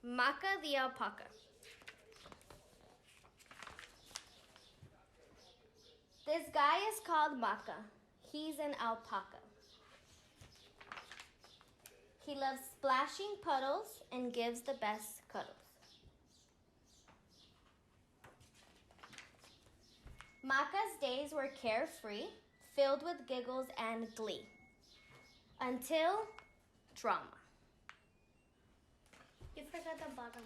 Macca the Alpaca. This guy is called Macca. He's an alpaca. He loves splashing puddles and gives the best cuddles. Macca's days were carefree, filled with giggles and glee. Until drama. You forgot the bottom.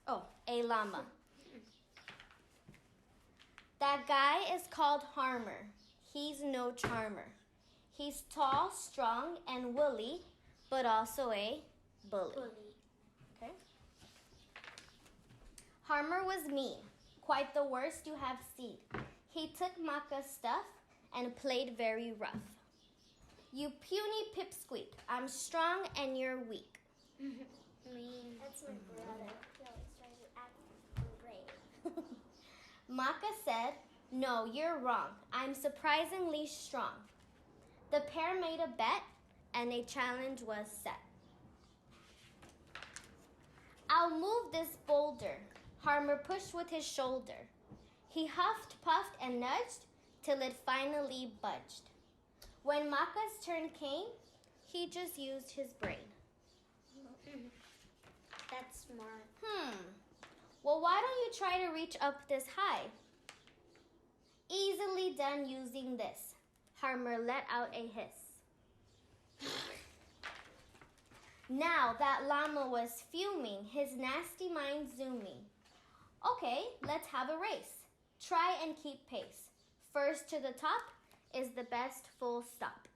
Oh, a llama. That guy is called Harmer. He's no charmer. He's tall, strong, and woolly, but also a bully. Okay. Harmer was mean, quite the worst you have seen. He took Macca's stuff and played very rough. You puny pipsqueak, I'm strong and you're weak. Mean. That's my brother. He always tries to act brave. Macca said, no, you're wrong. I'm surprisingly strong. The pair made a bet and a challenge was set. I'll move this boulder, Harmer pushed with his shoulder. He huffed, puffed, and nudged till it finally budged. When Macca's turn came, he just used his brain. That's smart. Well, why don't you try to reach up this high? Easily done using this. Harmer let out a hiss. Now that llama was fuming, his nasty mind zooming. Okay, let's have a race. Try and keep pace. First to the top is the best, full stop.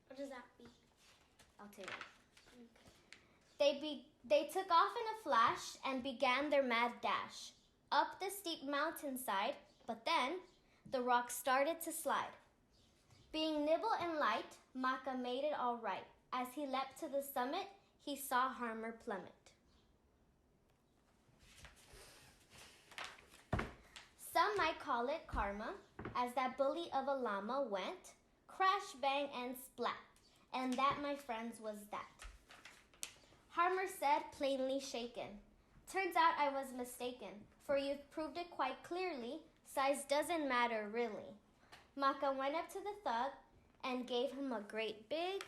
What does that mean? I'll tell you. Okay. They took off in a flash and began their mad dash. Up the steep mountainside, but then the rocks started to slide. Being nimble and light, Macca made it all right. As he leapt to the summit, he saw Harmer plummet. Some might call it karma, as that bully of a llama went, crash, bang, and splat. And that, my friends, was that. Harmer said, plainly shaken, turns out I was mistaken, for you've proved it quite clearly, size doesn't matter really. Macca went up to the thug and gave him a great big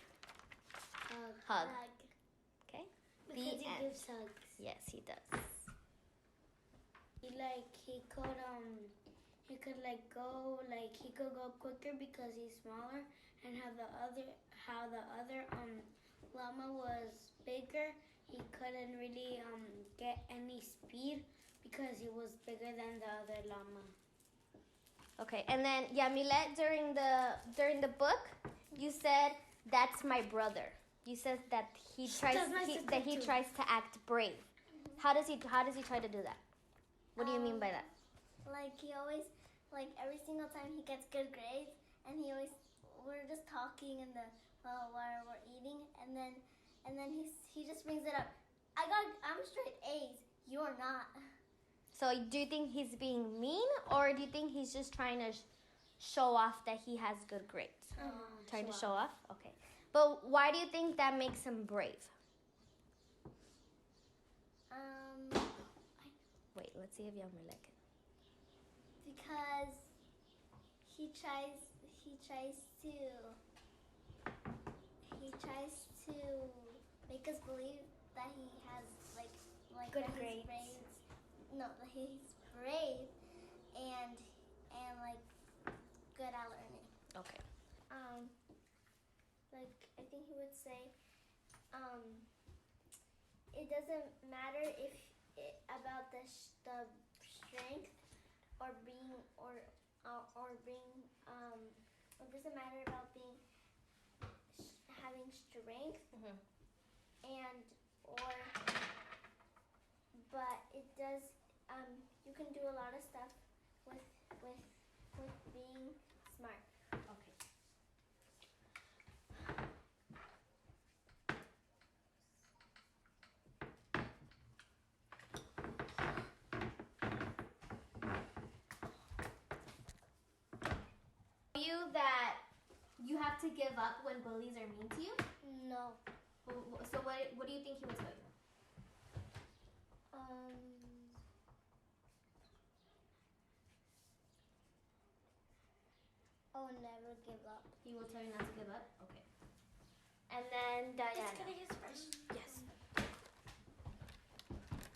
hug. Okay? Because he gives hugs. Yes, he does. He could go quicker because he's smaller, and how the other llama was bigger. He couldn't really get any speed because he was bigger than the other llama. Okay, and then Yamilet, during the book, you said that's my brother. You said that he tries to act brave. How does he try to do that? What do you mean by that? He always, every single time he gets good grades, and we're just talking while we're eating, and then he just brings it up. I'm straight A's. You're not. So do you think he's being mean, or do you think he's just trying to show off that he has good grades? Trying to show off? Okay. But why do you think that makes him brave? Wait, let's see if Yammer like it. Because he tries to make us believe that he has good grades. That he's brave and good at learning. Okay. I think he would say, it doesn't matter about the strength or being it doesn't matter about having strength but it does. You can do a lot of stuff with being smart. Okay. You that you have to give up when bullies are mean to you? No. So what do you think he would tell you? I will never give up. He will tell you not to give up? Okay. And then Diana. Can I use first? Yes.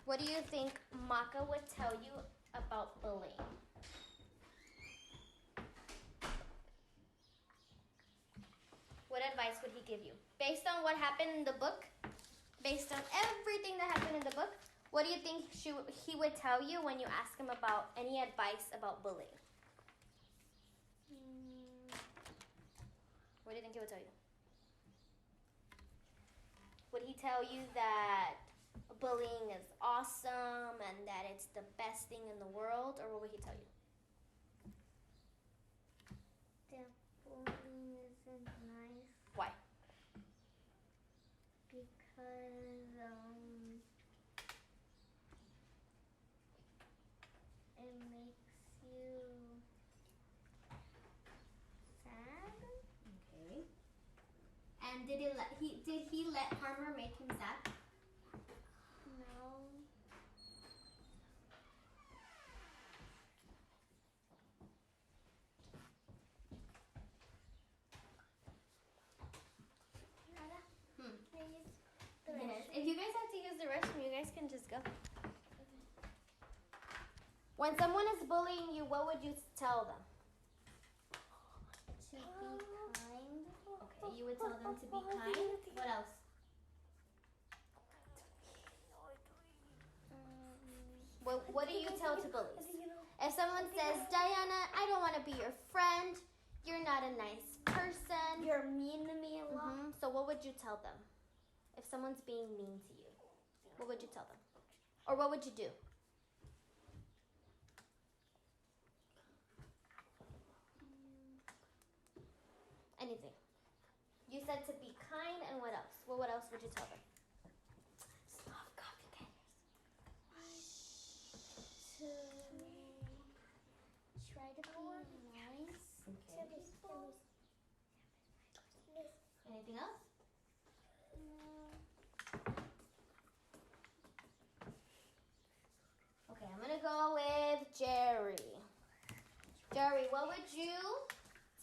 What do you think Macca would tell you about bullying? What advice would he give you? Based on what happened in the book, based on everything that happened in the book, what do you think he would tell you when you ask him about any advice about bullying? What do you think he would tell you? Would he tell you that bullying is awesome and that it's the best thing in the world, or what would he tell you? That bullying isn't nice. Why? Because it makes you sad. Okay. And did he let Harmer make him sad? No. Yes. If you guys have to use the restroom, you guys can just go. When someone is bullying you, what would you tell them? To be kind. Okay, you would tell them to be kind. What else? What do you tell to bullies? If someone says, Diana, I don't want to be your friend, you're not a nice person. You're mean to me a lot. So what would you tell them? If someone's being mean to you, what would you tell them? Or what would you do? Anything. You said to be kind, and what else? Well, what else would you tell them? Stop copycatting. To try to be nice to people. Anything else? Okay, I'm gonna go with Jerry. Jerry, what would you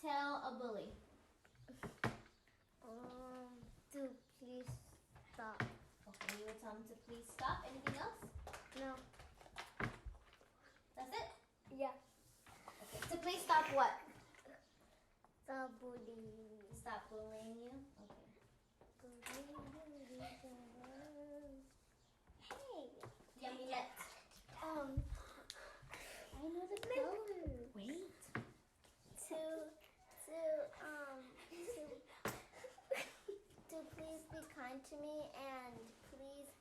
tell a bully? To please stop. Okay, you would tell him to please stop. Anything else? No. That's it? Yeah. Okay. To please stop what? Stop bullying. Stop bullying you? Okay. Hey. Yamilet. I know the color. Wait. To please be kind to me and please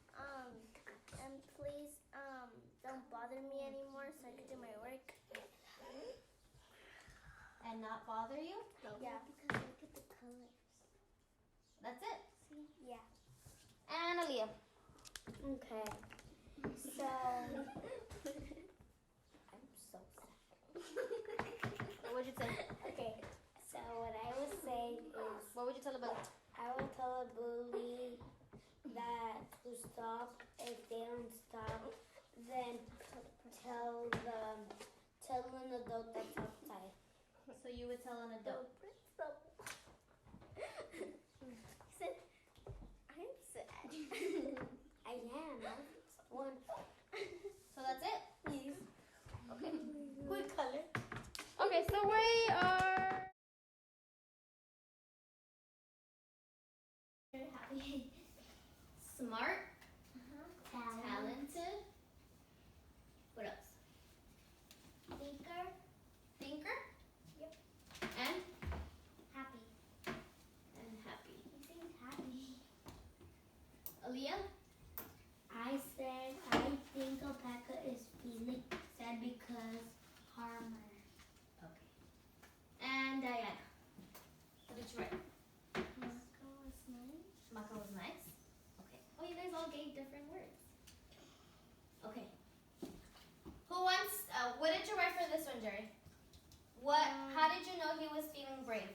don't bother me anymore so I can do my work. And not bother you? Yeah, because look at the colors. That's it? See? Yeah. And Aaliyah. Okay. So I'm so sad. What would you say? Okay. So what I would say is What would you tell a bully? I would tell a bully that to stop. If they don't stop, then tell an adult that's outside. So you would tell an adult. He said, I'm sad. I am. One. So that's it? Yes. Okay. What color? Okay, so we are happy, smart, talented. What else? Thinker. Yep. And Happy. happy. He seems happy. Aaliyah. I said I think Alpaca is feeling sad because Harmer. Okay. And Diana. What did you write? Macca was nice. Macca was nice. Okay. Oh, you guys all gave different words. Okay. Who wants? What did you write for this one, Jerry? How did you know he was feeling brave?